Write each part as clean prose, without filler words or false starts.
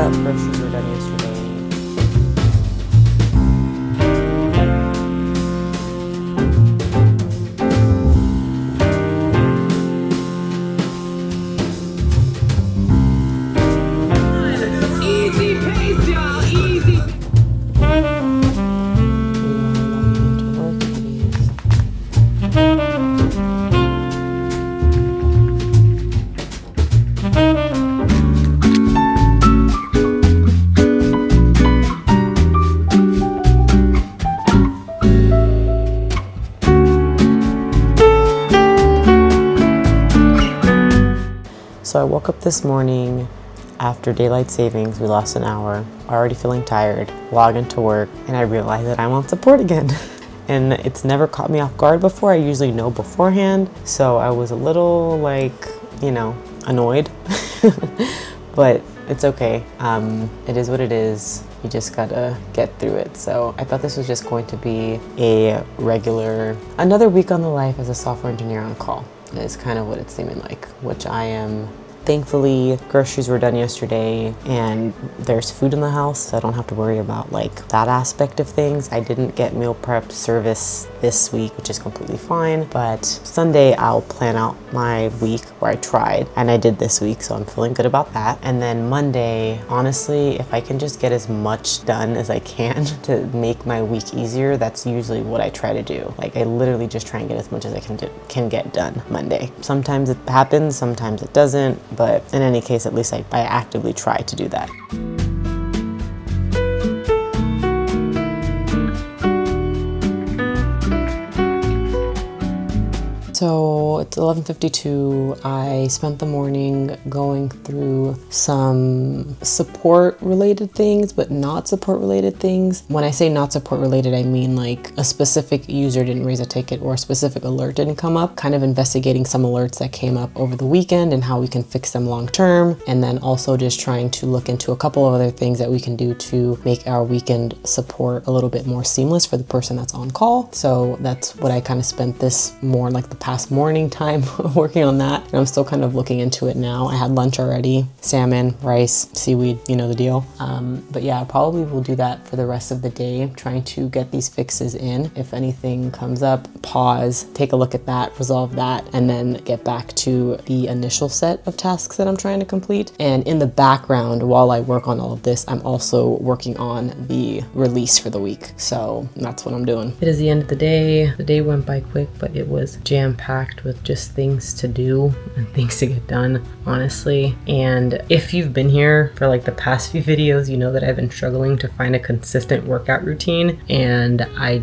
up, groceries were done yesterday. Easy pace, y'all, easy. So I woke up this morning after daylight savings. We lost an hour, already feeling tired, log into work, and I realized that I'm on support again. And it's never caught me off guard before. I usually know beforehand. So I was a little annoyed, but it's okay. It is what it is. You just gotta get through it. So I thought this was just going to be another week on the life as a software engineer on call. Is kind of what it's seeming like, which I am. Thankfully, groceries were done yesterday and there's food in the house, so I don't have to worry about that aspect of things. I didn't get meal prep service this week, which is completely fine, but Sunday I'll plan out my week, where I tried, and I did this week, so I'm feeling good about that. And then Monday, honestly, if I can just get as much done as I can to make my week easier, that's usually what I try to do. I literally just try and get as much as I can get done Monday. Sometimes it happens, sometimes it doesn't. But in any case, at least I actively try to do that. So it's 11:52. I spent the morning going through some support related things, but not support related things. When I say not support related, I mean a specific user didn't raise a ticket or a specific alert didn't come up, kind of investigating some alerts that came up over the weekend and how we can fix them long term. And then also just trying to look into a couple of other things that we can do to make our weekend support a little bit more seamless for the person that's on call. So that's what I kind of spent this the past morning time working on that, and I'm still kind of looking into it now. I had lunch already, salmon, rice, seaweed, you know the deal. But yeah, I probably will do that for the rest of the day, trying to get these fixes in. If anything comes up, pause, take a look at that, resolve that, and then get back to the initial set of tasks that I'm trying to complete. And in the background, while I work on all of this, I'm also working on the release for the week. So that's what I'm doing. It is the end of the day. The day went by quick, but it was jam-packed with just things to do and things to get done, honestly. And if you've been here for the past few videos, you know that I've been struggling to find a consistent workout routine. And I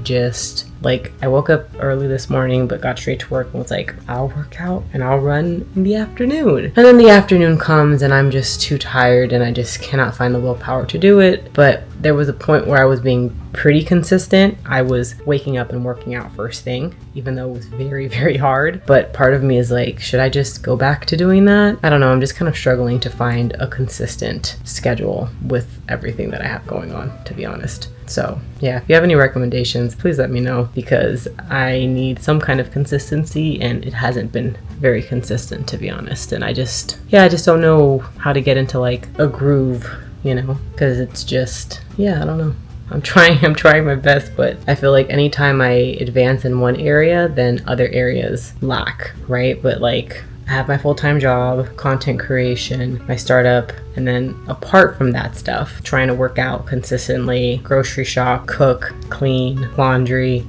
woke up early this morning, but got straight to work and was I'll work out and I'll run in the afternoon. And then the afternoon comes and I'm just too tired and I just cannot find the willpower to do it. But there was a point where I was being pretty consistent. I was waking up and working out first thing, even though it was very, very hard. But part of me is should I just go back to doing that? I don't know. I'm just kind of struggling to find a consistent schedule with everything that I have going on, to be honest. So yeah, if you have any recommendations, please let me know, because I need some kind of consistency and it hasn't been very consistent, to be honest. And I just don't know how to get into a groove, because it's just, I don't know. I'm trying my best, but I feel anytime I advance in one area, then other areas lack, right? But I have my full-time job, content creation, my startup, and then apart from that stuff, trying to work out consistently, grocery shop, cook, clean, laundry,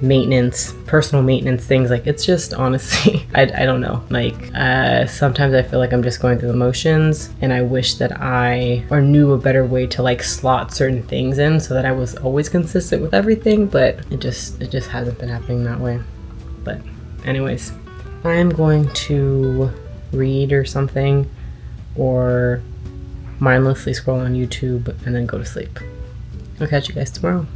maintenance, personal maintenance things. It's just, honestly, I don't know. Sometimes I feel I'm just going through the motions, and I wish that I knew a better way to slot certain things in so that I was always consistent with everything, but it just hasn't been happening that way. But anyways, I am going to read or something, or mindlessly scroll on YouTube and then go to sleep. I'll catch you guys tomorrow.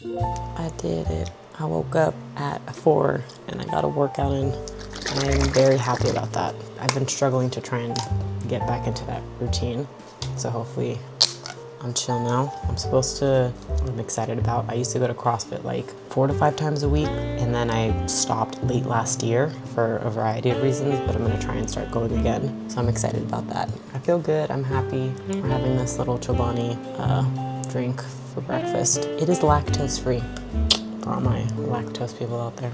I did it. I woke up at 4 and I got a workout in. I am very happy about that. I've been struggling to try and get back into that routine. So hopefully I'm chill now. I'm excited about. I used to go to CrossFit like 4 to 5 times a week, and then I stopped late last year for a variety of reasons, but I'm gonna try and start going again. So I'm excited about that. I feel good, I'm happy. We're having this little Chobani drink for breakfast. It is lactose free for all my lactose people out there.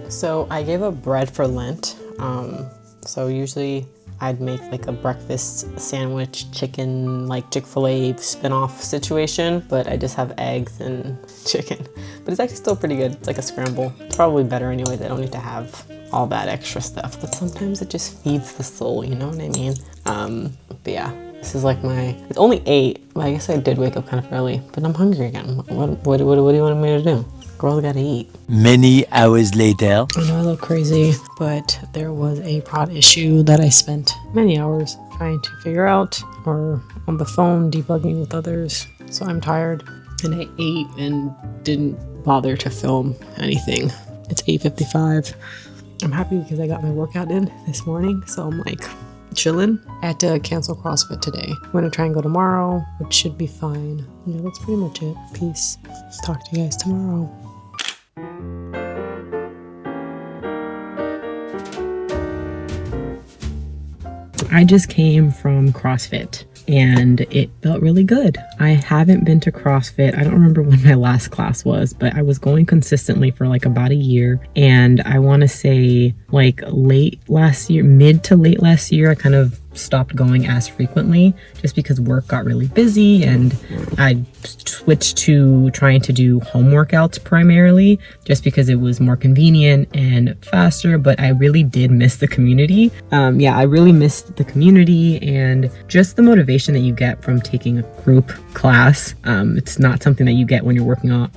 So I gave up bread for Lent. So usually I'd make like a breakfast sandwich, chicken, like Chick-fil-A spin-off situation, but I just have eggs and chicken. But it's actually still pretty good. It's like a scramble. It's probably better anyways. I don't need to have all that extra stuff, but sometimes it just feeds the soul, you know what I mean? But yeah, this is like it's only 8. Well, I guess I did wake up kind of early, but I'm hungry again. What do you want me to do? Girls gotta eat. Many hours later. I know I look crazy, but there was a prod issue that I spent many hours trying to figure out, or on the phone debugging with others. So I'm tired, and I ate and didn't bother to film anything. It's 8:55. I'm happy because I got my workout in this morning, so I'm like chilling. I had to cancel CrossFit today. I'm gonna try and go tomorrow, which should be fine. Yeah, that's pretty much it. Peace. Talk to you guys tomorrow. I just came from CrossFit and it felt really good. I haven't been to CrossFit. I don't remember when my last class was, but I was going consistently for like about a year. And I want to say like late last year, mid to late last year, I kind of stopped going as frequently just because work got really busy, and I switched to trying to do home workouts primarily just because it was more convenient and faster. But I really did miss the community. I really missed the community and just the motivation that you get from taking a group class. It's not something that you get when you're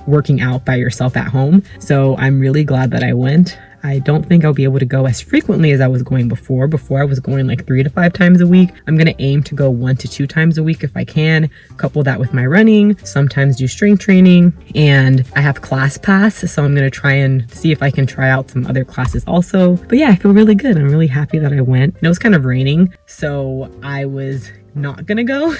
working out by yourself at home. So I'm really glad that I went. I don't think I'll be able to go as frequently as I was going before. Before I was going like 3 to 5 times a week. I'm going to aim to go 1 to 2 times a week if I can. Couple that with my running, sometimes do strength training, and I have class pass. So I'm going to try and see if I can try out some other classes also. But yeah, I feel really good. I'm really happy that I went. And it was kind of raining, so I was not gonna go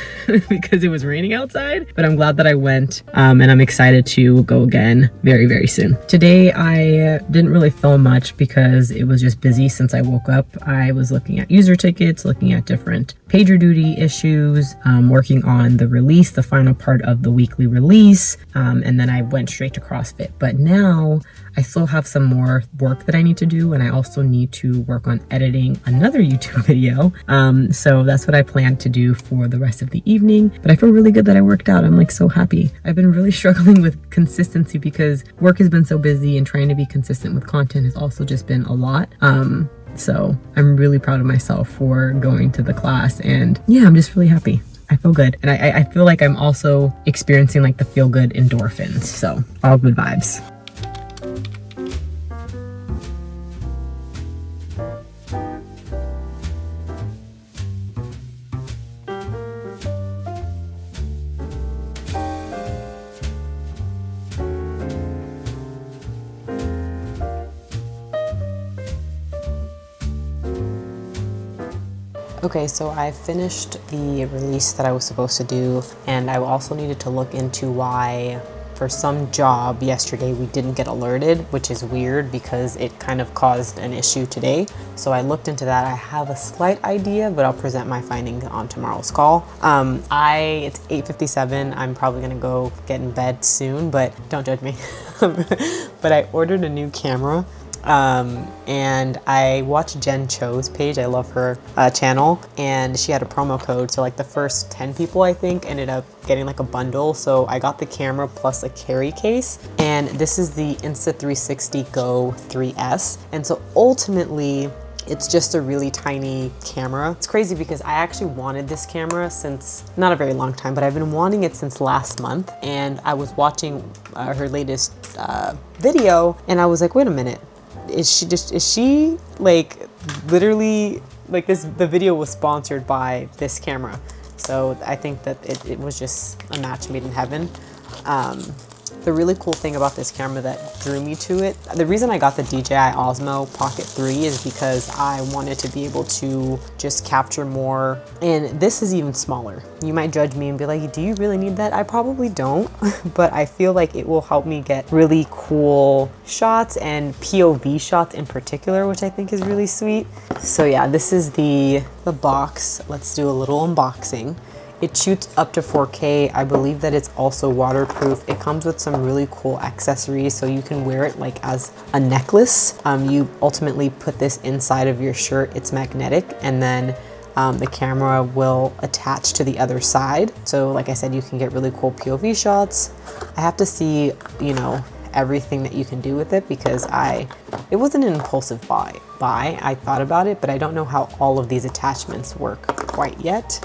because it was raining outside, but I'm glad that I went, and I'm excited to go again very, very soon. Today I didn't really film much because it was just busy since I woke up. I was looking at user tickets, looking at different PagerDuty issues, working on the release, the final part of the weekly release, and then I went straight to CrossFit. But now I still have some more work that I need to do, and I also need to work on editing another YouTube video. So that's what I plan to do for the rest of the evening. But I feel really good that I worked out. I'm like so happy. I've been really struggling with consistency because work has been so busy, and trying to be consistent with content has also just been a lot. So I'm really proud of myself for going to the class, and yeah, I'm just really happy. I feel good. And I feel like I'm also experiencing like the feel good endorphins. So all good vibes. Okay, so I finished the release that I was supposed to do, and I also needed to look into why for some job yesterday we didn't get alerted, which is weird because it kind of caused an issue today. So I looked into that. I have a slight idea, but I'll present my findings on tomorrow's call. It's 8:57. I'm probably gonna go get in bed soon, but don't judge me. But I ordered a new camera. And I watched Jen Cho's page. I love her channel, and she had a promo code. So like the first 10 people, I think, ended up getting like a bundle. So I got the camera plus a carry case, and this is the Insta360 Go 3S. And so ultimately, it's just a really tiny camera. It's crazy because I actually wanted this camera since, not a very long time, but I've been wanting it since last month. And I was watching her latest video, and I was like, wait a minute. Is she like literally like the video was sponsored by this camera. So I think that it was just a match made in heaven. The really cool thing about this camera that drew me to it, the reason I got the DJI Osmo Pocket 3 is because I wanted to be able to just capture more. And this is even smaller. You might judge me and be like, do you really need that? I probably don't, but I feel like it will help me get really cool shots and POV shots in particular, which I think is really sweet. So yeah, this is the box. Let's do a little unboxing. It shoots up to 4K. I believe that it's also waterproof. It comes with some really cool accessories, so you can wear it like as a necklace. You ultimately put this inside of your shirt. It's magnetic, and then the camera will attach to the other side. So like I said, you can get really cool POV shots. I have to see, you know, everything that you can do with it because it wasn't an impulsive buy. I thought about it, but I don't know how all of these attachments work quite yet.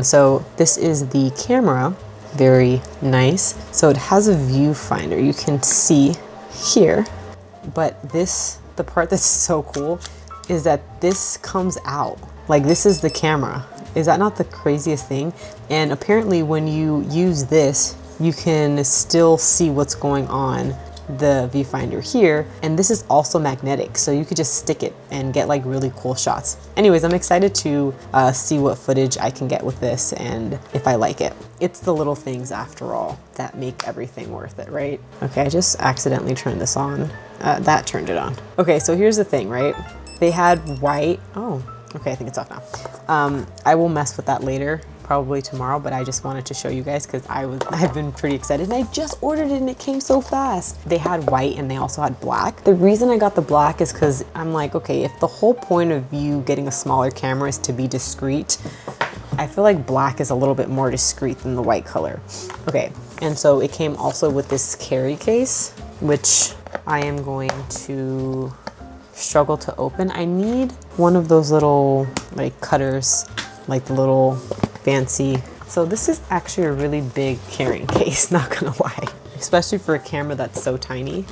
So this is the camera, very nice. So it has a viewfinder, you can see here, but the part that's so cool is that this comes out. Like, this is the camera. Is that not the craziest thing? And apparently when you use this, you can still see what's going on the viewfinder here, and this is also magnetic, so you could just stick it and get like really cool shots. Anyways, I'm excited to see what footage I can get with this and if I like it. It's the little things after all that make everything worth it, right? Okay, I just accidentally turned this on. That turned it on. Okay, so here's the thing, right? They had white. Oh, okay, I think it's off now. I will mess with that later, probably tomorrow, but I just wanted to show you guys because I've been pretty excited, and I just ordered it and it came so fast. They had white and they also had black. The reason I got the black is because I'm like, okay, if the whole point of you getting a smaller camera is to be discreet, I feel like black is a little bit more discreet than the white color. Okay, and so it came also with this carry case, which I am going to struggle to open. I need one of those little like cutters, like the little fancy. So this is actually a really big carrying case, not gonna lie, especially for a camera that's so tiny.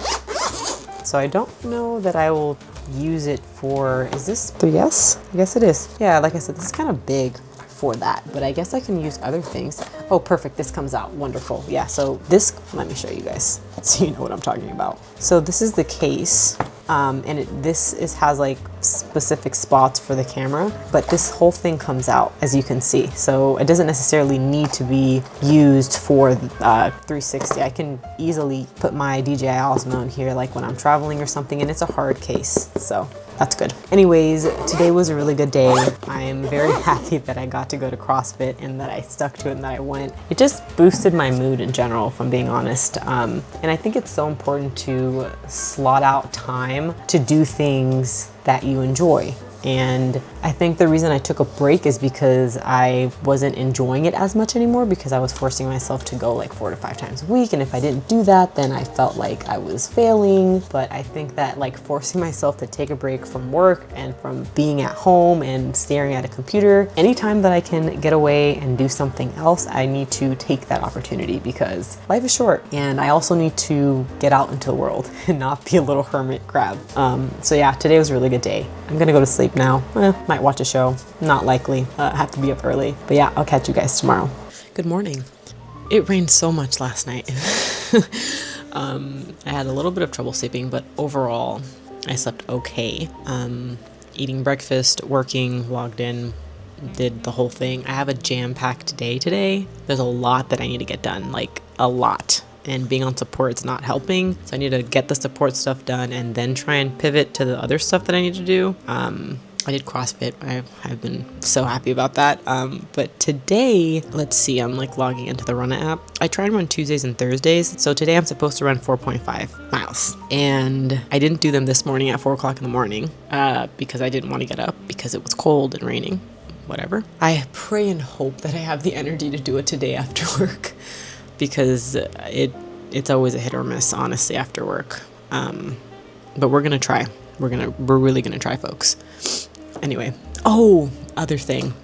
So I don't know that I will use it for, is this 3S? I guess it is. Yeah, like I said, this is kind of big for that, but I guess I can use other things. Oh, perfect, this comes out, wonderful. Yeah, so this, let me show you guys so you know what I'm talking about. So this is the case. And this has like specific spots for the camera, but this whole thing comes out, as you can see. So it doesn't necessarily need to be used for 360. I can easily put my DJI Osmo in here, like when I'm traveling or something, and it's a hard case, so that's good. Anyways, today was a really good day. I am very happy that I got to go to CrossFit and that I stuck to it and that I went. It just boosted my mood in general, if I'm being honest. And I think it's so important to slot out time to do things that you enjoy. And I think the reason I took a break is because I wasn't enjoying it as much anymore, because I was forcing myself to go like 4 to 5 times a week. And if I didn't do that, then I felt like I was failing. But I think that like forcing myself to take a break from work and from being at home and staring at a computer, anytime that I can get away and do something else, I need to take that opportunity because life is short. And I also need to get out into the world and not be a little hermit crab. So yeah, today was a really good day. I'm gonna go to sleep now. Might watch a show, not likely. I have to be up early, but yeah, I'll catch you guys tomorrow. Good morning. It rained so much last night. I had a little bit of trouble sleeping, but overall I slept okay. Eating breakfast, working, logged in, did the whole thing. I have a jam-packed day today. There's a lot that I need to get done, like a lot. And being on support is not helping. So I need to get the support stuff done and then try and pivot to the other stuff that I need to do. I did CrossFit. I've been so happy about that. But today, let's see, I'm like logging into the Run app. I try and run Tuesdays and Thursdays. So today I'm supposed to run 4.5 miles. And I didn't do them this morning at 4 o'clock in the morning because I didn't want to get up because it was cold and raining, whatever. I pray and hope that I have the energy to do it today after work, because it's always a hit or miss, honestly, after work. But we're gonna try. We're really gonna try, folks. Anyway, other thing.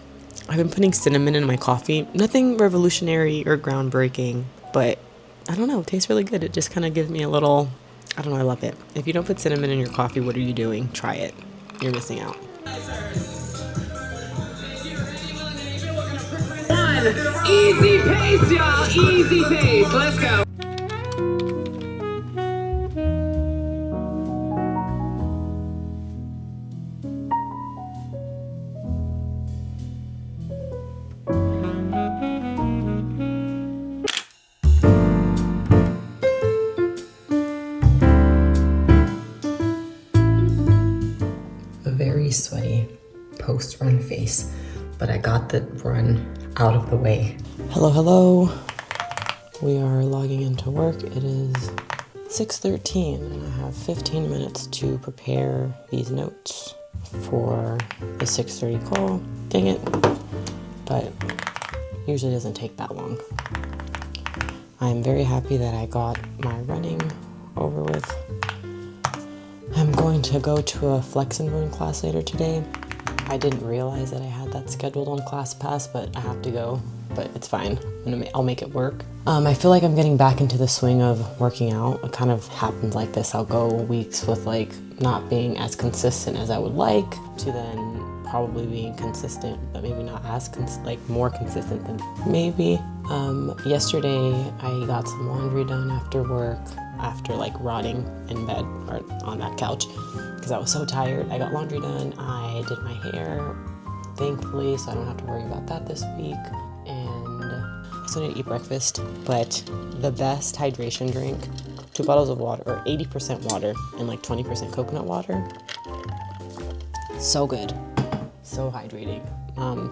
I've been putting cinnamon in my coffee. Nothing revolutionary or groundbreaking, but I don't know, it tastes really good. It just kind of gives me a little, I don't know, I love it. If you don't put cinnamon in your coffee, what are you doing? Try it. You're missing out. Easy pace, y'all. Easy pace. Let's go. A very sweaty post-run face, but I got the run out of the way. Hello, hello. We are logging into work. It is 6:13 and I have 15 minutes to prepare these notes for the 6:30 call. Dang it. But usually doesn't take that long. I'm very happy that I got my running over with. I'm going to go to a flex and run class later today. I didn't realize that I had that scheduled on ClassPass, but I have to go. But it's fine. I'll make it work. I feel like I'm getting back into the swing of working out. It kind of happens like this. I'll go weeks with like not being as consistent as I would like, to then probably being consistent, but maybe not as more consistent than maybe. Yesterday I got some laundry done after work, after like rotting in bed or on that couch because I was so tired. I got laundry done. I did my hair, thankfully, so I don't have to worry about that this week. And I still need to eat breakfast, but the best hydration drink, 2 bottles of water, or 80% water and like 20% coconut water. So good, so hydrating.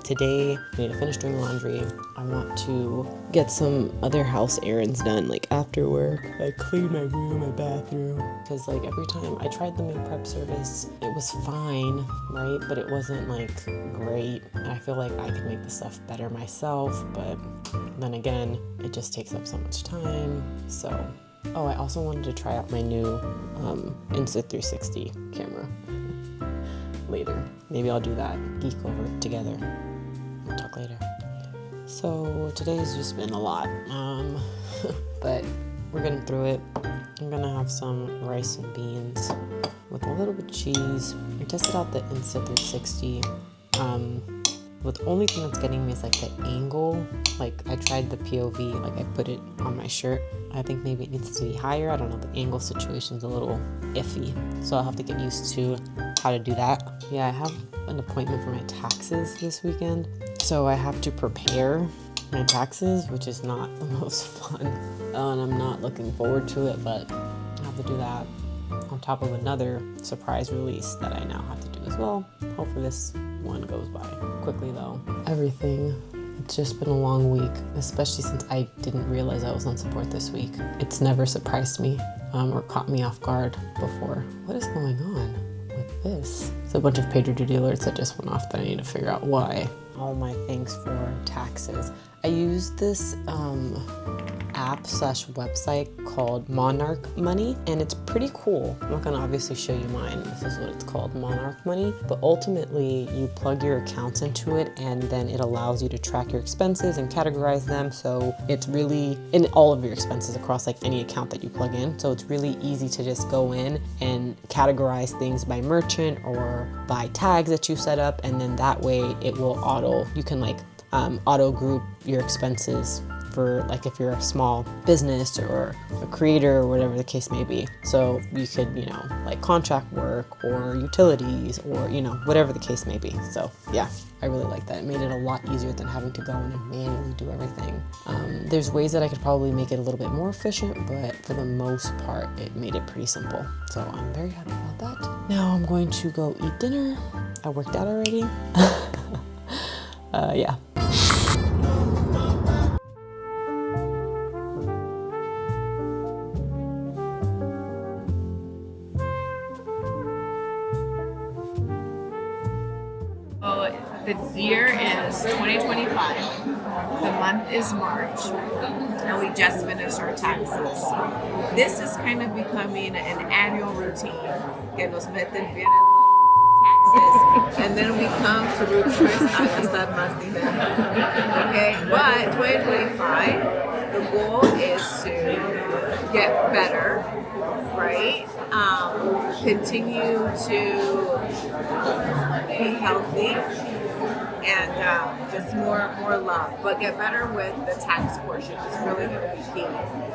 Today I need to finish doing laundry. I want to get some other house errands done, like after work. Like clean my room, my bathroom. Because like every time I tried the meal prep service, it was fine, right? But it wasn't like great. And I feel like I could make the stuff better myself, but then again, it just takes up so much time. So, I also wanted to try out my new Insta360 camera. Later. Maybe I'll do that. Geek over it together. We'll talk later. So today's just been a lot. But we're getting through it. I'm gonna have some rice and beans with a little bit of cheese. I tested out the Insta360. The only thing that's getting me is like the angle. Like I tried the POV, like I put it on my shirt. I think maybe it needs to be higher. I don't know, the angle situation's a little iffy. So I'll have to get used to how to do that. Yeah, I have an appointment for my taxes this weekend. So I have to prepare my taxes, which is not the most fun. And I'm not looking forward to it, but I have to do that on top of another surprise release that I now have to do as well. Hopefully this one goes by quickly though. Everything. It's just been a long week, especially since I didn't realize I was on support this week. It's never surprised me or caught me off guard before. What is going on with this? It's a bunch of PagerDuty alerts that just went off that I need to figure out why. All my things for taxes. I use this app/website called Monarch Money, and it's pretty cool. I'm not gonna obviously show you mine. This is what it's called, Monarch Money. But ultimately, you plug your accounts into it, and then it allows you to track your expenses and categorize them. So it's really in all of your expenses across like any account that you plug in. So it's really easy to just go in and categorize things by merchant or by tags that you set up, and then that way it will you can like auto group your expenses for like if you're a small business or a creator or whatever the case may be. So you could, like contract work or utilities or, whatever the case may be. So yeah, I really like that. It made it a lot easier than having to go in and manually do everything. There's ways that I could probably make it a little bit more efficient, but for the most part, it made it pretty simple. So I'm very happy about that. Now I'm going to go eat dinner. I worked out already. Yeah. The year is 2025. The month is March, and we just finished our taxes. This is kind of becoming an annual routine. Que nos meten bien taxes, and then we come to root choice a gastar más dinero. Okay, but 2025, the goal is to get better, right? Continue to be healthy and just more love, but get better with the tax portion is really going to be key.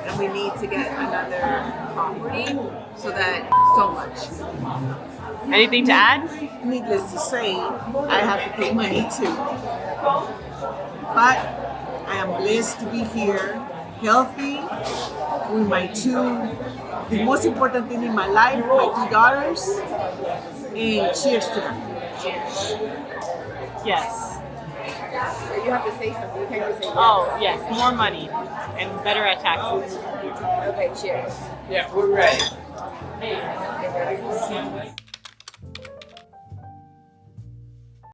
And we need to get another property so much. Anything to add? Needless to say, I have to pay money too. But I am blessed to be here, healthy, with my the most important thing in my life, my 2 daughters, and cheers to them. Cheers. Yes. You have to say something. You can't just say yes. Oh, yes. More money and better at taxes. Okay, cheers. Yeah, we're ready.